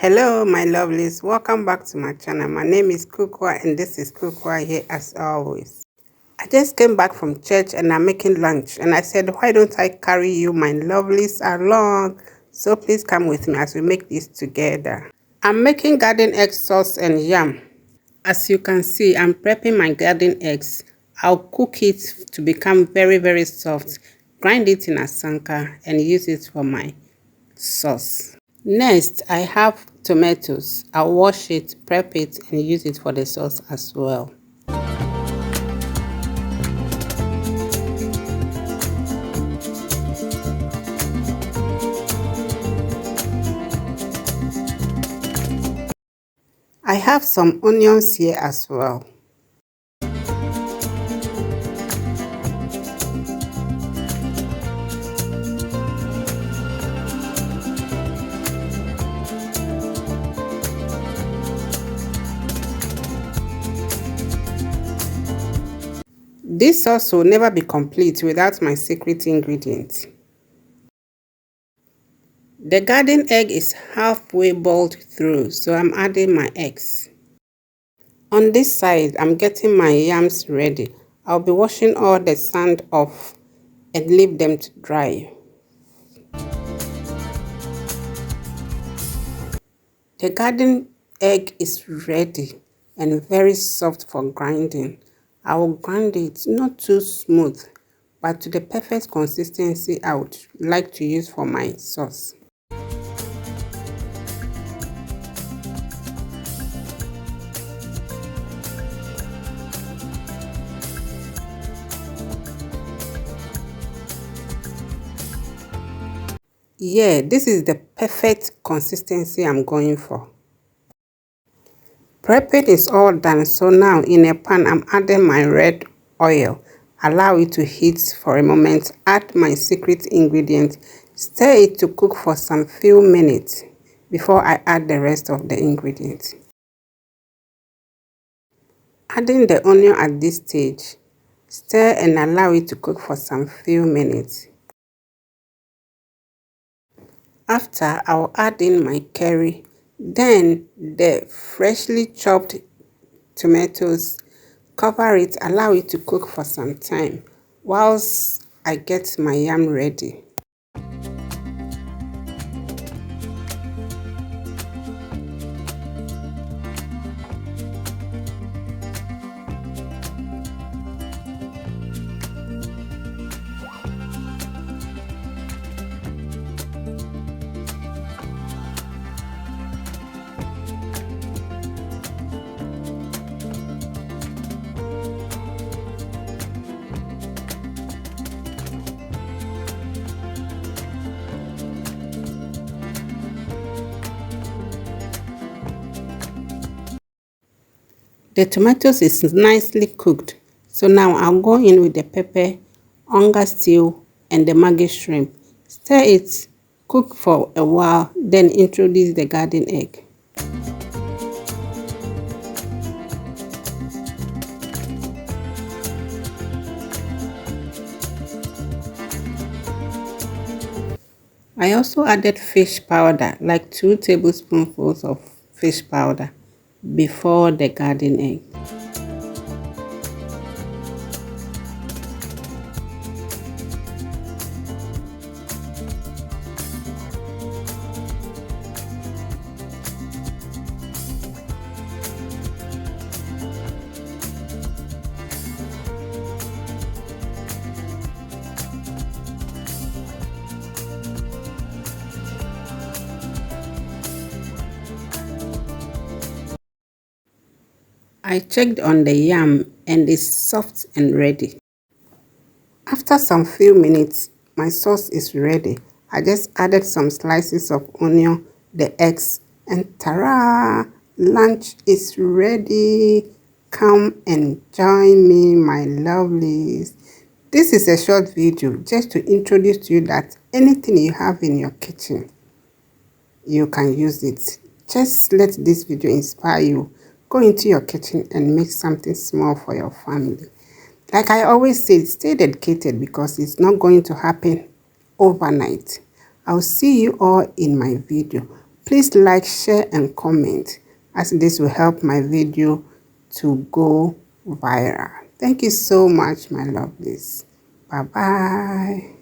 Hello my lovelies, welcome back to my channel. My name is Kukua and this is Kukua here as always. I just came back from church and I'm making lunch and I said, why don't I carry you my lovelies along? So please come with me as we make this together. I'm making garden egg sauce and yam. As you can see, I'm prepping my garden eggs. I'll cook it to become very soft, grind it in a sanka and use it for my sauce. Next, I have tomatoes. I'll wash it, prep it, and use it for the sauce as well. I have some onions here as well. This sauce will never be complete without my secret ingredient. The garden egg is halfway boiled through, so I'm adding my eggs. On this side, I'm getting my yams ready. I'll be washing all the sand off and leave them to dry. The garden egg is ready and very soft for grinding. I will grind it not too smooth, but to the perfect consistency I would like to use for my sauce. Yeah, this is the perfect consistency I'm going for. Prepping is all done, so now in a pan I'm adding my red oil. Allow it to heat for a moment, add my secret ingredient, stir it to cook for some few minutes before I add the rest of the ingredients. Adding the onion at this stage, stir and allow it to cook for some few minutes. After, I'll add in my curry, then the freshly chopped tomatoes, cover it, allow it to cook for some time whilst I get my yam ready. The tomatoes is nicely cooked, so now I'll go in with the pepper, onga stew, and the Maggi shrimp. Stir it, cook for a while, then introduce the garden egg. I also added fish powder, like 2 tablespoonfuls of fish powder, before the garden egg. I checked on the yam and it's soft and ready. After some few minutes, my sauce is ready. I just added some slices of onion, the eggs, and ta-ra! Lunch is ready. Come and join me, my lovelies. This is a short video just to introduce to you that anything you have in your kitchen, you can use it. Just let this video inspire you. Go into your kitchen and make something small for your family. Like I always say, stay dedicated because it's not going to happen overnight. I'll see you all in my video. Please like, share and comment, as this will help my video to go viral. Thank you so much, my lovelies. Bye bye.